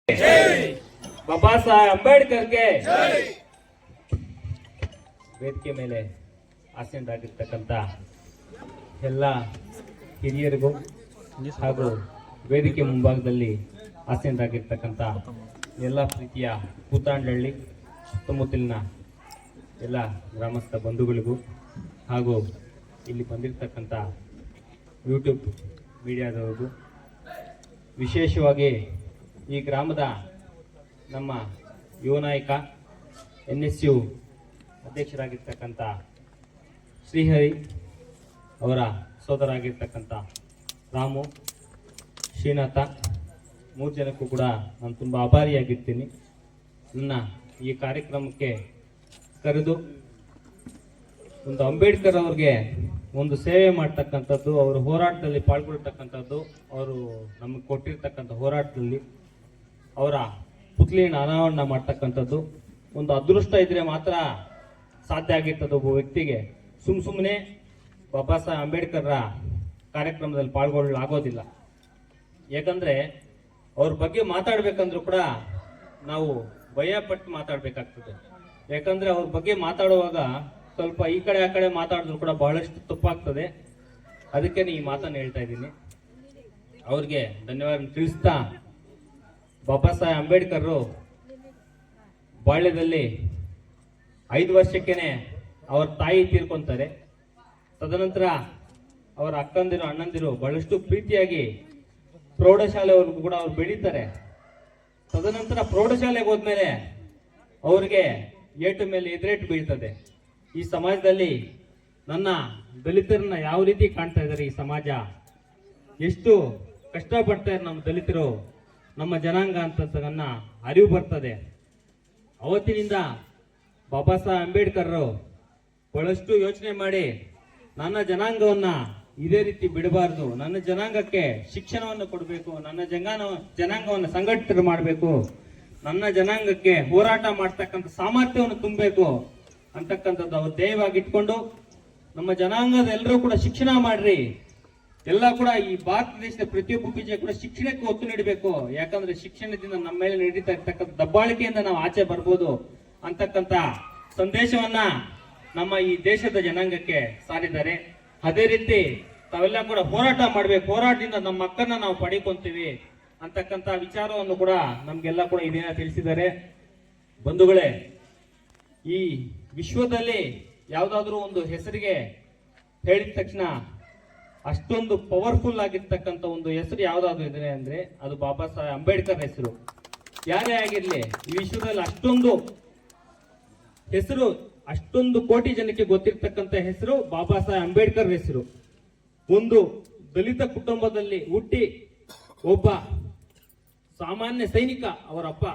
ಬಾಬಾ ಸಾಹೇಬ್ ಅಂಬೇಡ್ಕರ್ಗೆ ವೇದಿಕೆ ಮೇಲೆ ಆಸೀನರಾಗಿರ್ತಕ್ಕಂಥ ಎಲ್ಲ ಹಿರಿಯರಿಗೂ ಹಾಗೂ ವೇದಿಕೆ ಮುಂಭಾಗದಲ್ಲಿ ಆಸೀನರಾಗಿರ್ತಕ್ಕಂಥ ಎಲ್ಲ ಪ್ರೀತಿಯ ಕೂತಾಂಡಹಳ್ಳಿ ಸುತ್ತಮುತ್ತಲಿನ ಎಲ್ಲ ಗ್ರಾಮಸ್ಥ ಬಂಧುಗಳಿಗೂ ಹಾಗೂ ಇಲ್ಲಿ ಬಂದಿರತಕ್ಕಂಥ ಯೂಟ್ಯೂಬ್ ಮೀಡಿಯಾದವರಿಗೂ ವಿಶೇಷವಾಗಿ ಈ ಗ್ರಾಮದ ನಮ್ಮ ಯುವ ನಾಯಕ NSU ಅಧ್ಯಕ್ಷರಾಗಿರ್ತಕ್ಕಂಥ ಶ್ರೀಹರಿ ಅವರ ಸೋದರಾಗಿರ್ತಕ್ಕಂಥ ರಾಮು, ಶ್ರೀನಾಥ, 3 ಜನಕ್ಕೂ ಕೂಡ ನಾನು ತುಂಬ ಆಭಾರಿಯಾಗಿರ್ತೀನಿ. ನನ್ನ ಈ ಕಾರ್ಯಕ್ರಮಕ್ಕೆ ಕರೆದು ಒಂದು ಅಂಬೇಡ್ಕರ್ ಅವ್ರಿಗೆ ಒಂದು ಸೇವೆ ಮಾಡ್ತಕ್ಕಂಥದ್ದು, ಅವರು ಹೋರಾಟದಲ್ಲಿ ಪಾಲ್ಗೊಳ್ತಕ್ಕಂಥದ್ದು, ಅವರು ನಮಗೆ ಕೊಟ್ಟಿರ್ತಕ್ಕಂಥ ಹೋರಾಟದಲ್ಲಿ ಅವರ ಪುತ್ಲಿಯನ್ನು ಅನಾವರಣ ಮಾಡ್ತಕ್ಕಂಥದ್ದು ಒಂದು ಅದೃಷ್ಟ ಇದ್ರೆ ಮಾತ್ರ ಸಾಧ್ಯ ಆಗಿರ್ತದೆ. ಒಬ್ಬ ವ್ಯಕ್ತಿಗೆ ಸುಮ್ಮನೆ ಬಾಬಾ ಸಾಹೇಬ್ ಅಂಬೇಡ್ಕರ್ರ ಕಾರ್ಯಕ್ರಮದಲ್ಲಿ ಪಾಲ್ಗೊಳ್ಳಲಾಗೋದಿಲ್ಲ. ಯಾಕಂದ್ರೆ ಅವ್ರ ಬಗ್ಗೆ ಮಾತಾಡ್ಬೇಕಂದ್ರೂ ಕೂಡ ನಾವು ಭಯಪಟ್ಟು ಮಾತಾಡ್ಬೇಕಾಗ್ತದೆ. ಯಾಕಂದ್ರೆ ಅವ್ರ ಬಗ್ಗೆ ಮಾತಾಡುವಾಗ ಸ್ವಲ್ಪ ಈ ಕಡೆ ಆ ಕಡೆ ಮಾತಾಡಿದ್ರು ಕೂಡ ಬಹಳಷ್ಟು ತಪ್ಪಾಗ್ತದೆ. ಅದಕ್ಕೆ ಈ ಮಾತನ್ನು ಹೇಳ್ತಾ ಇದ್ದೀನಿ. ಅವ್ರಿಗೆ ಧನ್ಯವಾದ ತಿಳಿಸ್ತಾ, ಬಾಬಾ ಸಾಹೇಬ್ ಅಂಬೇಡ್ಕರ್ ಬಾಲ್ಯದಲ್ಲಿ 5 ವರ್ಷಕ್ಕೇನೆ ಅವ್ರ ತಾಯಿ ತೀರ್ಕೊಂತಾರೆ. ತದನಂತರ ಅವರ ಅಕ್ಕಂದಿರು ಅಣ್ಣಂದಿರು ಬಹಳಷ್ಟು ಪ್ರೀತಿಯಾಗಿ ಪ್ರೌಢಶಾಲೆವರೆಗೂ ಕೂಡ ಅವ್ರು ಬೆಳೀತಾರೆ. ತದನಂತರ ಪ್ರೌಢಶಾಲೆಗೆ ಹೋದ್ಮೇಲೆ ಅವ್ರಿಗೆ ಏಟು ಮೇಲೆ ಎದುರೇಟು ಬೀಳ್ತದೆ. ಈ ಸಮಾಜದಲ್ಲಿ ನನ್ನ ದಲಿತರನ್ನ ಯಾವ ರೀತಿ ಕಾಣ್ತಾ ಇದ್ದಾರೆ, ಈ ಸಮಾಜ ಎಷ್ಟು ಕಷ್ಟಪಡ್ತಾರೆ ನಮ್ಮ ದಲಿತರು, ನಮ್ಮ ಜನಾಂಗ ಅಂತ ನನ್ನ ಅರಿವು ಬರ್ತದೆ. ಅವತ್ತಿನಿಂದ ಬಾಬಾ ಸಾಹೇಬ್ ಅಂಬೇಡ್ಕರ್ ಬಹಳಷ್ಟು ಯೋಚನೆ ಮಾಡಿ ನನ್ನ ಜನಾಂಗವನ್ನ ಇದೇ ರೀತಿ ಬಿಡಬಾರ್ದು, ನನ್ನ ಜನಾಂಗಕ್ಕೆ ಶಿಕ್ಷಣವನ್ನು ಕೊಡಬೇಕು, ನನ್ನ ಜನಾಂಗವನ್ನು ಸಂಘಟಿತ ಮಾಡಬೇಕು, ನನ್ನ ಜನಾಂಗಕ್ಕೆ ಹೋರಾಟ ಮಾಡ್ತಕ್ಕಂಥ ಸಾಮರ್ಥ್ಯವನ್ನು ತುಂಬಬೇಕು ಅಂತಕ್ಕಂಥದ್ದು ಅವ್ರು ಧ್ಯೇಯವಾಗಿ ಇಟ್ಕೊಂಡು, ನಮ್ಮ ಜನಾಂಗದ ಎಲ್ಲರೂ ಕೂಡ ಶಿಕ್ಷಣ ಮಾಡ್ರಿ, ಎಲ್ಲ ಕೂಡ ಈ ಭಾರತ ದೇಶದ ಪ್ರತಿಯೊಬ್ಬ ಬೀಜ ಕೂಡ ಶಿಕ್ಷಣಕ್ಕೆ ಒತ್ತು ನೀಡಬೇಕು. ಯಾಕಂದ್ರೆ ಶಿಕ್ಷಣದಿಂದ ನಮ್ಮ ಮೇಲೆ ನಡೀತಾ ಇರ್ತಕ್ಕಂಥ ದಬ್ಬಾಳಿಕೆಯಿಂದ ನಾವು ಆಚೆ ಬರ್ಬೋದು ಅಂತಕ್ಕಂಥ ಸಂದೇಶವನ್ನ ನಮ್ಮ ಈ ದೇಶದ ಜನಾಂಗಕ್ಕೆ ಸಾರಿದ್ದಾರೆ. ಅದೇ ರೀತಿ ತಾವೆಲ್ಲ ಕೂಡ ಹೋರಾಟ ಮಾಡ್ಬೇಕು, ಹೋರಾಟದಿಂದ ನಮ್ಮ ಹಕ್ಕನ್ನ ನಾವು ಪಡೀಕೊಂತೀವಿ ಅಂತಕ್ಕಂಥ ವಿಚಾರವನ್ನು ಕೂಡ ನಮ್ಗೆಲ್ಲ ಕೂಡ ಈ ದಿನ ತಿಳಿಸಿದ್ದಾರೆ. ಬಂಧುಗಳೇ, ಈ ವಿಶ್ವದಲ್ಲಿ ಯಾವುದಾದ್ರೂ ಒಂದು ಹೆಸರಿಗೆ ಹೇಳಿದ ತಕ್ಷಣ ಅಷ್ಟೊಂದು ಪವರ್ಫುಲ್ ಆಗಿರ್ತಕ್ಕಂಥ ಒಂದು ಹೆಸರು ಯಾವ್ದಾದ್ರು ಇದೆ ಅಂದ್ರೆ ಅದು ಬಾಬಾ ಸಾಹೇಬ್ ಅಂಬೇಡ್ಕರ್ ಹೆಸರು. ಯಾರೇ ಆಗಿರ್ಲಿ, ಈ ವಿಶ್ವದಲ್ಲಿ ಅಷ್ಟೊಂದು ಹೆಸರು, ಅಷ್ಟೊಂದು ಕೋಟಿ ಜನಕ್ಕೆ ಗೊತ್ತಿರ್ತಕ್ಕಂಥ ಹೆಸರು ಬಾಬಾ ಸಾಹೇಬ್ ಅಂಬೇಡ್ಕರ್ ಹೆಸರು. ಒಂದು ದಲಿತ ಕುಟುಂಬದಲ್ಲಿ ಹುಟ್ಟಿ ಒಬ್ಬ ಸಾಮಾನ್ಯ ಸೈನಿಕ, ಅವರಪ್ಪ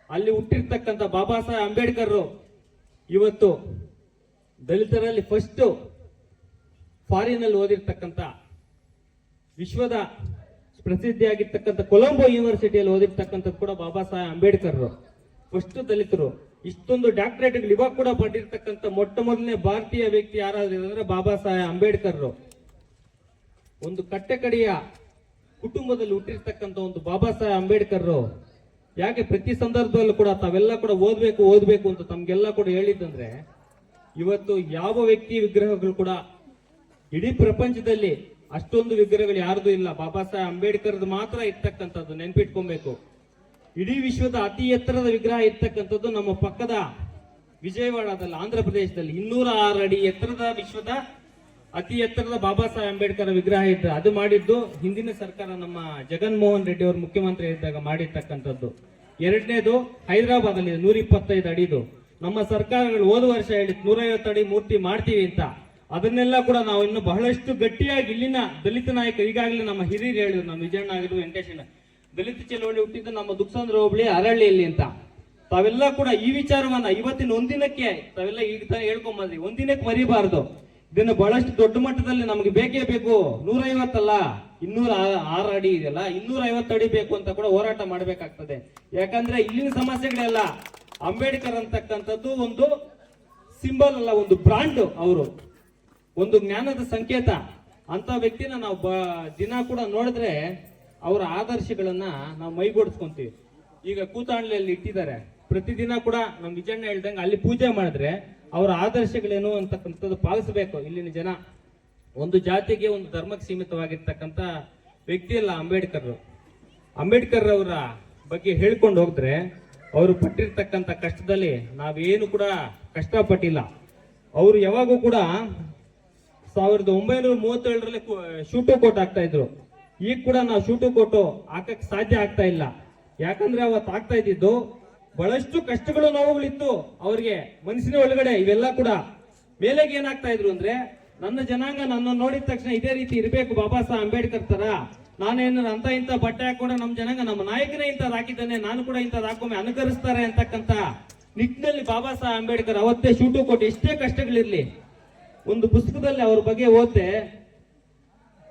ಅಲ್ಲಿ ಹುಟ್ಟಿರ್ತಕ್ಕಂಥ ಬಾಬಾ ಸಾಹೇಬ್ ಅಂಬೇಡ್ಕರ್ ಇವತ್ತು ದಲಿತರಲ್ಲಿ ಫಸ್ಟ್ ಫಾರಿನ್ ಅಲ್ಲಿ ಓದಿರ್ತಕ್ಕಂಥ, ವಿಶ್ವದ ಪ್ರಸಿದ್ಧಿಯಾಗಿರ್ತಕ್ಕಂಥ ಕೊಲಂಬೋ ಯೂನಿವರ್ಸಿಟಿಯಲ್ಲಿ ಓದಿರ್ತಕ್ಕಂಥದ್ದು ಕೂಡ ಬಾಬಾ ಸಾಹೇಬ್ ಅಂಬೇಡ್ಕರ್ ಫಸ್ಟ್ ದಲಿತರು. ಇಷ್ಟೊಂದು ಡಾಕ್ಟರೇಟ್ ಇವಾಗ ಕೂಡ ಪಡೆದಿರ್ತಕ್ಕಂಥ ಮೊಟ್ಟ ಮೊದಲನೇ ಭಾರತೀಯ ವ್ಯಕ್ತಿ ಯಾರಾದ್ರೂ ಅಂದ್ರೆ ಬಾಬಾ ಸಾಹೇಬ್ ಅಂಬೇಡ್ಕರ್. ಒಂದು ಕಟ್ಟಕಡೆಯ ಕುಟುಂಬದಲ್ಲಿ ಹುಟ್ಟಿರ್ತಕ್ಕಂಥ ಒಂದು ಬಾಬಾ ಸಾಹೇಬ್ ಅಂಬೇಡ್ಕರ್ ಯಾಕೆ ಪ್ರತಿ ಸಂದರ್ಭದಲ್ಲೂ ಕೂಡ ತಾವೆಲ್ಲ ಕೂಡ ಓದ್ಬೇಕು ಅಂತ ತಮ್ಗೆಲ್ಲ ಕೂಡ ಹೇಳಿದ್ದಂದ್ರೆ, ಇವತ್ತು ಯಾವ ವ್ಯಕ್ತಿ ವಿಗ್ರಹಗಳು ಕೂಡ ಇಡೀ ಪ್ರಪಂಚದಲ್ಲಿ ಅಷ್ಟೊಂದು ವಿಗ್ರಹಗಳು ಯಾರ್ದು ಇಲ್ಲ, ಬಾಬಾ ಸಾಹೇಬ್ ಅಂಬೇಡ್ಕರ್ದು ಮಾತ್ರ ಇರ್ತಕ್ಕಂಥದ್ದು. ನೆನ್ಪಿಟ್ಕೊಬೇಕು, ಇಡೀ ವಿಶ್ವದ ಅತಿ ಎತ್ತರದ ವಿಗ್ರಹ ಇರ್ತಕ್ಕಂಥದ್ದು ನಮ್ಮ ಪಕ್ಕದ ವಿಜಯವಾಡದಲ್ಲಿ, ಆಂಧ್ರ ಪ್ರದೇಶದಲ್ಲಿ 206 ಅಡಿ ಎತ್ತರದ ವಿಶ್ವದ ಅತಿ ಎತ್ತರದ ಬಾಬಾ ಸಾಹೇಬ್ ಅಂಬೇಡ್ಕರ್ ವಿಗ್ರಹ ಇದ್ದ. ಅದು ಮಾಡಿದ್ದು ಹಿಂದಿನ ಸರ್ಕಾರ, ನಮ್ಮ ಜಗನ್ಮೋಹನ್ ರೆಡ್ಡಿ ಅವರು ಮುಖ್ಯಮಂತ್ರಿ ಇದ್ದಾಗ ಮಾಡಿರ್ತಕ್ಕಂಥದ್ದು. ಎರಡನೇದು ಹೈದರಾಬಾದ್ ಅಲ್ಲಿ 125 ಅಡಿದು. ನಮ್ಮ ಸರ್ಕಾರಗಳು ಹೋದ ವರ್ಷ ಹೇಳಿತ್ತು 150 ಅಡಿ ಮೂರ್ತಿ ಮಾಡ್ತೀವಿ ಅಂತ. ಅದನ್ನೆಲ್ಲ ಕೂಡ ನಾವು ಇನ್ನು ಬಹಳಷ್ಟು ಗಟ್ಟಿಯಾಗಿ ಇಲ್ಲಿನ ದಲಿತ ನಾಯಕರು, ಈಗಾಗಲೇ ನಮ್ಮ ಹಿರಿಯರು ಹೇಳಿದ್ರು, ನಮ್ಮ ವಿಜಯಣ್ಣ ಆಗಿದ್ರು, ವೆಂಕಟೇಶಣ್ಣ, ದಲಿತ ಚಳವಳಿ ಹುಟ್ಟಿದ್ದು ನಮ್ಮ ದುಕ್ಸಂದ್ರ ಹೋಬಳಿ ಅರಳ್ಳಿಯಲ್ಲಿ ಅಂತ. ತಾವೆಲ್ಲ ಕೂಡ ಈ ವಿಚಾರವನ್ನ ಇವತ್ತಿನ ಒಂದಿನಕ್ಕೆ ತಾವೆಲ್ಲ ಈಗ ಹೇಳ್ಕೊಂಬಂದ್ರಿ, ಒಂದಿನಕ್ಕೆ ಮರಿಬಾರ್ದು. ಇದನ್ನು ಬಹಳಷ್ಟು ದೊಡ್ಡ ಮಟ್ಟದಲ್ಲಿ ನಮಗೆ ಬೇಕೇ ಬೇಕು. 150 ಅಲ್ಲ, 206 ಅಡಿ ಇದೆಯಲ್ಲ, 250 ಅಡಿ ಬೇಕು ಅಂತ ಕೂಡ ಹೋರಾಟ ಮಾಡಬೇಕಾಗ್ತದೆ. ಯಾಕಂದ್ರೆ ಇಲ್ಲಿನ ಸಮಸ್ಯೆಗಳೆಲ್ಲ ಅಂಬೇಡ್ಕರ್ ಅಂತಕ್ಕಂಥದ್ದು ಒಂದು ಸಿಂಬಲ್ ಅಲ್ಲ, ಒಂದು ಬ್ರಾಂಡ್. ಅವರು ಒಂದು ಜ್ಞಾನದ ಸಂಕೇತ. ಅಂತ ವ್ಯಕ್ತಿನ ನಾವು ದಿನ ಕೂಡ ನೋಡಿದ್ರೆ ಅವರ ಆದರ್ಶಗಳನ್ನ ನಾವು ಮೈಗೂಡಿಸ್ಕೊಂತೀವಿ. ಈಗ ಕೂತಾಂಡ್ಲಿಯಲ್ಲಿ ಇಟ್ಟಿದ್ದಾರೆ. ಪ್ರತಿದಿನ ಕೂಡ ನಮ್ ವಿಜಯಣ್ಣ ಹೇಳ್ದಂಗೆ ಅಲ್ಲಿ ಪೂಜೆ ಮಾಡಿದ್ರೆ ಅವರ ಆದರ್ಶಗಳೇನು ಅಂತಕ್ಕಂಥದ್ದು ಪಾಲಿಸಬೇಕು ಇಲ್ಲಿನ ಜನ. ಒಂದು ಜಾತಿಗೆ ಒಂದು ಧರ್ಮಕ್ಕೆ ಸೀಮಿತವಾಗಿರ್ತಕ್ಕಂಥ ವ್ಯಕ್ತಿ ಅಲ್ಲ ಅಂಬೇಡ್ಕರ್. ಅಂಬೇಡ್ಕರ್ ಅವರ ಬಗ್ಗೆ ಹೇಳ್ಕೊಂಡು ಹೋದ್ರೆ ಅವರು ಪಟ್ಟಿರ್ತಕ್ಕಂಥ ಕಷ್ಟದಲ್ಲಿ ನಾವೇನು ಕೂಡ ಕಷ್ಟಪಟ್ಟಿಲ್ಲ. ಅವರು ಯಾವಾಗೂ ಕೂಡ 1937ರಲ್ಲಿ ಶೂಟು ಕೋಟ್ ಹಾಕ್ತಾ ಇದ್ರು. ಈಗ ಕೂಡ ನಾವು ಶೂಟು ಕೋಟು ಹಾಕಕ್ ಸಾಧ್ಯ ಆಗ್ತಾ ಇಲ್ಲ. ಯಾಕಂದ್ರೆ ಅವತ್ತು ಆಗ್ತಾ ಇದ್ದಿದ್ದು ಬಹಳಷ್ಟು ಕಷ್ಟಗಳು ನೋವುಗಳಿತ್ತು ಅವ್ರಿಗೆ ಮನಸ್ಸಿನ ಒಳಗಡೆ. ಇವೆಲ್ಲ ಕೂಡ ಮೇಲೆಗೆ ಏನಾಗ್ತಾ ಇದ್ರು ಅಂದ್ರೆ, ನನ್ನ ಜನಾಂಗ ನನ್ನ ನೋಡಿದ ತಕ್ಷಣ ಇದೇ ರೀತಿ ಇರಬೇಕು ಬಾಬಾ ಸಾಹೇಬ್ ಅಂಬೇಡ್ಕರ್ ತರ, ನಾನೇನಾರ ಅಂತ ಇಂಥ ಬಟ್ಟೆ ಹಾಕೊಂಡ್ರೆ ನಮ್ಮ ಜನಾಂಗ ನಮ್ಮ ನಾಯಕನೇ ಇಂಥದ್ದು ಹಾಕಿದ್ದಾನೆ, ನಾನು ಕೂಡ ಇಂಥದ್ದು ಹಾಕೊಮ್ಮೆ ಅನುಕರಿಸ್ತಾರೆ ಅಂತಕ್ಕಂಥ ನಿಟ್ಟಿನಲ್ಲಿ ಬಾಬಾ ಸಾಹೇಬ್ ಅಂಬೇಡ್ಕರ್ ಅವತ್ತೇ ಶೂಟು ಕೊಟ್ಟು ಎಷ್ಟೇ ಕಷ್ಟಗಳಿರ್ಲಿ ಒಂದು ಪುಸ್ತಕದಲ್ಲಿ ಅವ್ರ ಬಗ್ಗೆ ಓದ್ತೆ.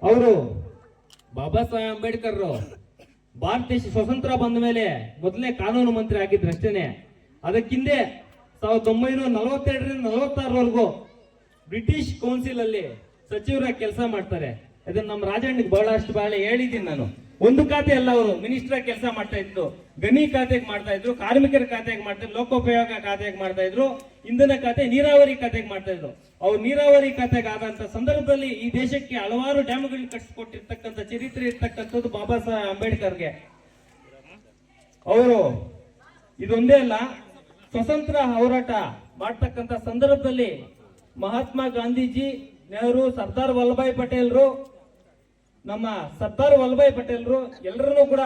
ಅವರು ಬಾಬಾ ಸಾಹೇಬ್ ಅಂಬೇಡ್ಕರ್ ಭಾರತ ದೇಶ ಸ್ವತಂತ್ರ ಬಂದ ಮೇಲೆ ಮೊದಲನೇ ಕಾನೂನು ಮಂತ್ರಿ ಆಗಿದ್ರಷ್ಟೇನೆ. ಅದಕ್ಕಿಂದೆ 1942ರಿಂದ 46ರವರೆಗೂ ಬ್ರಿಟಿಷ್ ಕೌನ್ಸಿಲ್ ಅಲ್ಲಿ ಸಚಿವರಾಗಿ ಕೆಲಸ ಮಾಡ್ತಾರೆ. ಅದನ್ನ ನಮ್ಮ ರಾಜಣ್ಣಗೆ ಬಹಳಷ್ಟು ಬಾಳೆ ಹೇಳಿದ್ದೀನಿ ನಾನು. ಒಂದು ಖಾತೆ ಅಲ್ಲ, ಅವರು ಮಿನಿಸ್ಟರ್ ಕೆಲಸ ಮಾಡ್ತಾ ಇದ್ರು, ಗಣಿ ಖಾತೆಗೆ ಮಾಡ್ತಾ ಇದ್ರು, ಕಾರ್ಮಿಕರ ಖಾತೆಗೆ ಮಾಡ್ತಾ ಇದ್ರು, ಲೋಕೋಪಯೋಗ ಖಾತೆಗೆ ಮಾಡ್ತಾ ಇದ್ರು, ಇಂಧನ ಖಾತೆ, ನೀರಾವರಿ ಖಾತೆಗೆ ಮಾಡ್ತಾ ಇದ್ರು. ಅವ್ರು ನೀರಾವರಿ ಖಾತೆಗೆ ಆದಂತ ಸಂದರ್ಭದಲ್ಲಿ ಈ ದೇಶಕ್ಕೆ ಹಲವಾರು ಡ್ಯಾಮ್ಗಳು ಕಟ್ಟಿಸ್ಕೊಟ್ಟಿರ್ತಕ್ಕಂಥ ಚರಿತ್ರೆ ಇರ್ತಕ್ಕಂಥದ್ದು ಬಾಬಾ ಸಾಹೇಬ್ ಅಂಬೇಡ್ಕರ್ಗೆ. ಅವರು ಇದೊಂದೇ ಅಲ್ಲ, ಸ್ವತಂತ್ರ ಹೋರಾಟ ಮಾಡ್ತಕ್ಕಂಥ ಸಂದರ್ಭದಲ್ಲಿ ಮಹಾತ್ಮ ಗಾಂಧೀಜಿ, ನೆಹರು, ಸರ್ದಾರ್ ವಲ್ಲಭಾಯ್ ಪಟೇಲ್ರು, ನಮ್ಮ ಸರ್ದಾರ್ ವಲ್ಲಭಾಯ್ ಪಟೇಲ್ರು ಎಲ್ಲರನ್ನೂ ಕೂಡ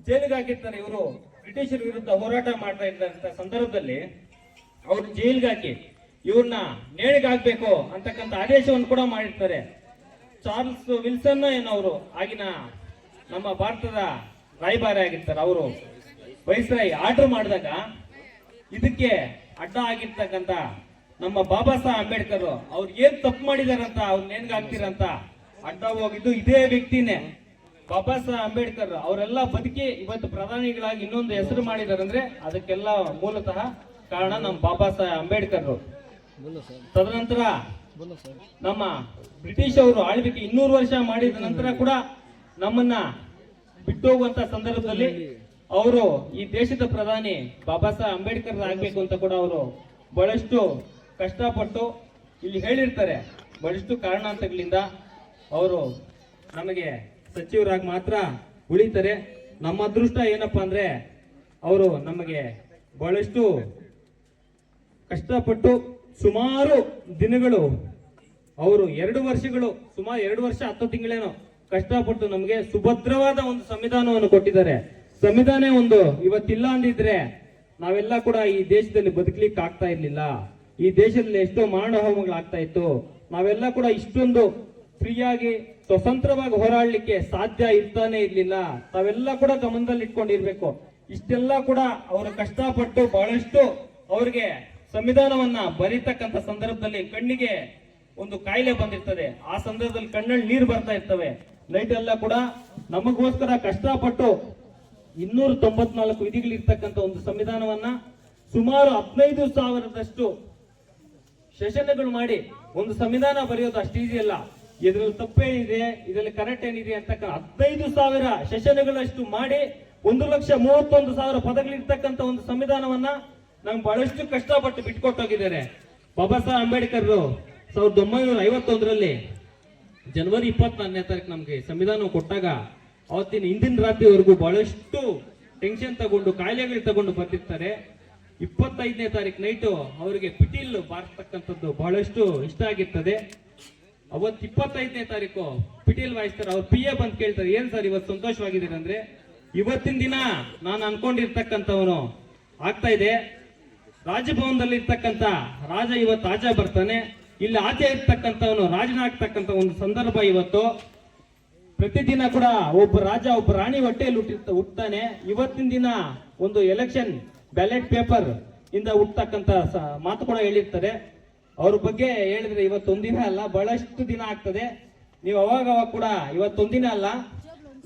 ಜೈಲಿಗೆ ಹಾಕಿರ್ತಾರೆ. ಇವರು ಬ್ರಿಟಿಷರ ವಿರುದ್ಧ ಹೋರಾಟ ಮಾಡ್ತಾ ಇದ್ದಂತ ಸಂದರ್ಭದಲ್ಲಿ ಅವ್ರು ಜೈಲ್ಗೆ ಹಾಕಿ ಇವ್ರನ್ನ ನೇಣಿಗೆ ಹಾಕ್ಬೇಕು ಅಂತಕ್ಕಂಥ ಆದೇಶವನ್ನು ಕೂಡ ಮಾಡಿರ್ತಾರೆ. ಚಾರ್ಲ್ಸ್ ವಿಲ್ಸನ್ ಏನವರು ಆಗಿನ ನಮ್ಮ ಭಾರತದ ರಾಯಭಾರಿ ಆಗಿರ್ತಾರೆ. ಅವರು ವೈಸ್ರಾಯ್ ಆರ್ಡರ್ ಮಾಡಿದಾಗ ಇದಕ್ಕೆ ಅಡ್ಡ ಆಗಿರ್ತಕ್ಕಂಥ ನಮ್ಮ ಬಾಬಾ ಸಾಹೇಬ್ ಅಂಬೇಡ್ಕರ್ ಅವ್ರು ಏನ್ ತಪ್ಪು ಮಾಡಿದಾರಂತ ಅವ್ರು ನೇಣಿಗೆ ಹಾಕ್ತಿರಂತ ಅಡ್ಡ ಹೋಗಿದ್ದು ಇದೇ ವ್ಯಕ್ತಿನೇ ಬಾಬಾ ಸಾಹೇಬ್ ಅಂಬೇಡ್ಕರ್. ಅವರೆಲ್ಲ ಬದುಕಿ ಇವತ್ತು ಪ್ರಧಾನಿಗಳಾಗಿ ಇನ್ನೊಂದು ಹೆಸರು ಮಾಡಿದಾರಂದ್ರೆ ಅದಕ್ಕೆಲ್ಲ ಮೂಲತಃ ಕಾರಣ ನಮ್ಮ ಬಾಬಾ ಸಾಹೇಬ್ ಅಂಬೇಡ್ಕರ್. ತದನಂತರ ನಮ್ಮ ಬ್ರಿಟಿಷ್ ಅವರು ಆಳ್ವಿಕೆ 200 ವರ್ಷ ಮಾಡಿದ ನಂತರ ಕೂಡ ನಮ್ಮನ್ನ ಬಿಟ್ಟು ಹೋಗುವಂತ ಸಂದರ್ಭದಲ್ಲಿ ಅವರು ಈ ದೇಶದ ಪ್ರಧಾನಿ ಬಾಬಾ ಸಾಹೇಬ್ ಅಂಬೇಡ್ಕರ್ ಆಗ್ಬೇಕು ಅಂತ ಕೂಡ ಅವರು ಬಹಳಷ್ಟು ಕಷ್ಟಪಟ್ಟು ಇಲ್ಲಿ ಹೇಳಿರ್ತಾರೆ. ಬಹಳಷ್ಟು ಕಾರಣಾಂತರಗಳಿಂದ ಅವರು ನಮಗೆ ಸಚಿವರಾಗಿ ಮಾತ್ರ ಉಳಿತಾರೆ. ನಮ್ಮ ಅದೃಷ್ಟ ಏನಪ್ಪಾ ಅಂದ್ರೆ ಅವರು ನಮಗೆ ಬಹಳಷ್ಟು ಕಷ್ಟಪಟ್ಟು ಸುಮಾರು ದಿನಗಳು ಅವರು 2 ವರ್ಷಗಳು ಸುಮಾರು 2 ವರ್ಷ 10 ತಿಂಗಳೇನೋ ಕಷ್ಟಪಟ್ಟು ನಮಗೆ ಸುಭದ್ರವಾದ ಒಂದು ಸಂವಿಧಾನವನ್ನು ಕೊಟ್ಟಿದ್ದಾರೆ. ಸಂವಿಧಾನ ಒಂದು ಇವತ್ತಿಲ್ಲ ಅಂದಿದ್ರೆ ನಾವೆಲ್ಲ ಕೂಡ ಈ ದೇಶದಲ್ಲಿ ಬದುಕಲಿಕ್ಕೆ ಆಗ್ತಾ ಇರ್ಲಿಲ್ಲ. ಈ ದೇಶದಲ್ಲಿ ಎಷ್ಟೋ ಮಾರಣ ಹೋಮಗಳಾಗ್ತಾ ಇತ್ತು. ನಾವೆಲ್ಲ ಕೂಡ ಇಷ್ಟೊಂದು ಫ್ರೀಯಾಗಿ ಸ್ವತಂತ್ರವಾಗಿ ಹೋರಾಡಲಿಕ್ಕೆ ಸಾಧ್ಯ ಇರ್ತಾನೆ ಇರ್ಲಿಲ್ಲ. ತಾವೆಲ್ಲ ಕೂಡ ಗಮನದಲ್ಲಿ ಇಟ್ಕೊಂಡಿರ್ಬೇಕು. ಇಷ್ಟೆಲ್ಲ ಕೂಡ ಅವರು ಕಷ್ಟಪಟ್ಟು ಬಹಳಷ್ಟು ಅವ್ರಿಗೆ ಸಂವಿಧಾನವನ್ನ ಬರೀತಕ್ಕಂಥ ಸಂದರ್ಭದಲ್ಲಿ ಕಣ್ಣಿಗೆ ಒಂದು ಕಾಯಿಲೆ ಬಂದಿರ್ತದೆ. ಆ ಸಂದರ್ಭದಲ್ಲಿ ಕಣ್ಣಲ್ಲಿ ನೀರು ಬರ್ತಾ ಇರ್ತವೆ. ನೈಟ್ ಎಲ್ಲ ಕೂಡ ನಮಗೋಸ್ಕರ ಕಷ್ಟಪಟ್ಟು 294 ವಿಧಿಗಳಿರ್ತಕ್ಕಂಥ ಒಂದು ಸಂವಿಧಾನವನ್ನ ಸುಮಾರು 15,000ದಷ್ಟು ಸೆಷನ್ಗಳು ಮಾಡಿ ಒಂದು ಸಂವಿಧಾನ ಬರೆಯೋದು ಅಷ್ಟು ಈಸಿ ಅಲ್ಲ. ಇದ್ರಲ್ಲಿ ತಪ್ಪೇನಿದೆ, ಇದರಲ್ಲಿ ಕರೆಕ್ಟ್ ಏನಿದೆ ಅಂತಕ್ಕ 15,000 ಸೆಷನ್ಗಳಷ್ಟು ಮಾಡಿ 1,31,000 ಪದಗಳಿರ್ತಕ್ಕಂಥ ಒಂದು ಸಂವಿಧಾನವನ್ನ ನಮ್ಗೆ ಬಹಳಷ್ಟು ಕಷ್ಟಪಟ್ಟು ಬಿಟ್ಕೊಟ್ಟೋಗಿದ್ದಾರೆ. ಬಾಬಾ ಸಾಹೇಬ್ ಅಂಬೇಡ್ಕರ್ 1951ರಲ್ಲಿ ಜನವರಿ 24ನೇ ತಾರೀಕು ನಮ್ಗೆ ಸಂವಿಧಾನ ಕೊಟ್ಟಾಗ ಅವತ್ತಿನ ಹಿಂದಿನ ರಾತ್ರಿವರೆಗೂ ಬಹಳಷ್ಟು ಟೆನ್ಷನ್ ತಗೊಂಡು ಕಾಯಿಲೆಗಳು ತಗೊಂಡು ಬರ್ತಿರ್ತಾರೆ. 25ನೇ ತಾರೀಕು ನೈಟು ಅವರಿಗೆ ಪಿಟೀಲ್ ಬಾರಿಸ್ತಕ್ಕಂಥದ್ದು ಬಹಳಷ್ಟು ಇಷ್ಟ ಆಗಿರ್ತದೆ. ಅವತ್ತು 25ನೇ ತಾರೀಕು ಪಿಟೀಲ್ ವಾಯಿಸ್ತಾರೆ. ಅವ್ರು PA ಬಂದು ಕೇಳ್ತಾರೆ, ಏನ್ ಸರ್ ಇವತ್ತು ಸಂತೋಷವಾಗಿದ್ದೀರಿ ಅಂದ್ರೆ, ಇವತ್ತಿನ ದಿನ ನಾನು ಅನ್ಕೊಂಡಿರ್ತಕ್ಕಂಥವನು ಆಗ್ತಾ ಇದೆ. ರಾಜಭವನದಲ್ಲಿ ಇರ್ತಕ್ಕಂಥ ರಾಜ ಇವತ್ತು ಆಚೆ ಬರ್ತಾನೆ, ಇಲ್ಲಿ ಆಚೆ ಇರ್ತಕ್ಕಂಥವನು ರಾಜನಾಗ್ತಕ್ಕಂಥ ಒಂದು ಸಂದರ್ಭ ಇವತ್ತು. ಪ್ರತಿದಿನ ಕೂಡ ಒಬ್ಬ ರಾಜ ಒಬ್ಬ ರಾಣಿ ಹೊಟ್ಟೆಯಲ್ಲಿ ಹುಟ್ಟುತ್ತಾನೆ. ಇವತ್ತಿನ ದಿನ ಒಂದು ಎಲೆಕ್ಷನ್ ಬ್ಯಾಲೆಟ್ ಪೇಪರ್ ಇಂದ ಹುಟ್ಟತಕ್ಕಂಥ ಮಾತು ಕೂಡ ಹೇಳಿರ್ತಾರೆ. ಅವ್ರ ಬಗ್ಗೆ ಹೇಳಿದ್ರೆ ಇವತ್ತೊಂದಿನ ಅಲ್ಲ, ಬಹಳಷ್ಟು ದಿನ ಆಗ್ತದೆ. ನೀವು ಅವಾಗ ಕೂಡ ಇವತ್ತೊಂದಿನ ಅಲ್ಲ,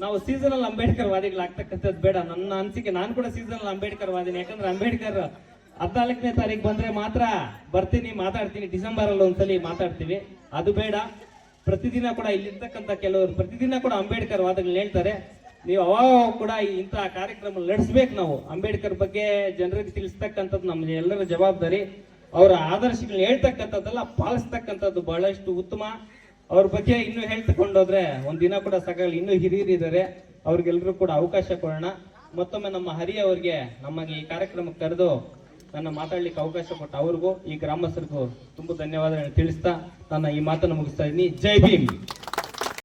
ನಾವು ಸೀಸನಲ್ ಅಂಬೇಡ್ಕರ್ ವಾದಿಗಳಾಗ್ತಕ್ಕಂಥದ್ದು ಬೇಡ. ನನ್ನ ಅನಿಸಿಕೆ, ನಾನು ಕೂಡ ಸೀಸನಲ್ ಅಂಬೇಡ್ಕರ್ ವಾದಿನಿ. ಯಾಕಂದ್ರೆ ಅಂಬೇಡ್ಕರ್ 14ನೇ ತಾರೀಕು ಬಂದ್ರೆ ಮಾತ್ರ ಬರ್ತೀನಿ, ಮಾತಾಡ್ತೀನಿ. ಡಿಸೆಂಬರ್ ಅಲ್ಲಿ ಒಂದ್ಸಲಿ ಮಾತಾಡ್ತೀವಿ, ಅದು ಬೇಡ. ಪ್ರತಿದಿನ ಕೂಡ ಇಲ್ಲಿರ್ತಕ್ಕಂಥ ಕೆಲವರು ಪ್ರತಿದಿನ ಕೂಡ ಅಂಬೇಡ್ಕರ್ ವಾದಗಳನ್ನ ಹೇಳ್ತಾರೆ. ನೀವು ಅವಾಗ ಕೂಡ ಇಂತಹ ಕಾರ್ಯಕ್ರಮ ನಡೆಸ್ಬೇಕು. ನಾವು ಅಂಬೇಡ್ಕರ್ ಬಗ್ಗೆ ಜನರಿಗೆ ತಿಳಿಸ್ತಕ್ಕಂಥದ್ದು ನಮ್ಮ ಎಲ್ಲರ ಜವಾಬ್ದಾರಿ. ಅವರ ಆದರ್ಶಗಳನ್ನ ಹೇಳ್ತಕ್ಕಂಥದ್ದೆಲ್ಲ ಪಾಲಿಸ್ತಕ್ಕಂಥದ್ದು ಬಹಳಷ್ಟು ಉತ್ತಮ. ಅವ್ರ ಬಗ್ಗೆ ಇನ್ನೂ ಹೇಳ್ತಕೊಂಡೋದ್ರೆ ಒಂದ್ ದಿನ ಕೂಡ ಸಾಕಾಗಲ್ಲ. ಇನ್ನೂ ಹಿರಿಯರಿದ್ದಾರೆ, ಅವ್ರಿಗೆಲ್ಲರೂ ಕೂಡ ಅವಕಾಶ ಕೊಡೋಣ. ಮತ್ತೊಮ್ಮೆ ನಮ್ಮ ಹರಿ ಅವರಿಗೆ ನಮಗೆ ಈ ಕಾರ್ಯಕ್ರಮಕ್ಕೆ ಕರೆದು ನನ್ನ ಮಾತಾಡ್ಲಿಕ್ಕೆ ಅವಕಾಶ ಕೊಟ್ಟ ಅವ್ರಿಗೂ ಈ ಗ್ರಾಮಸ್ಥರಿಗೂ ತುಂಬ ಧನ್ಯವಾದಗಳನ್ನು ತಿಳಿಸ್ತಾ ನನ್ನ ಈ ಮಾತನ್ನು ಮುಗಿಸ್ತಾ ಇದ್ದೀನಿ. ಜೈ ಭೀಮ್.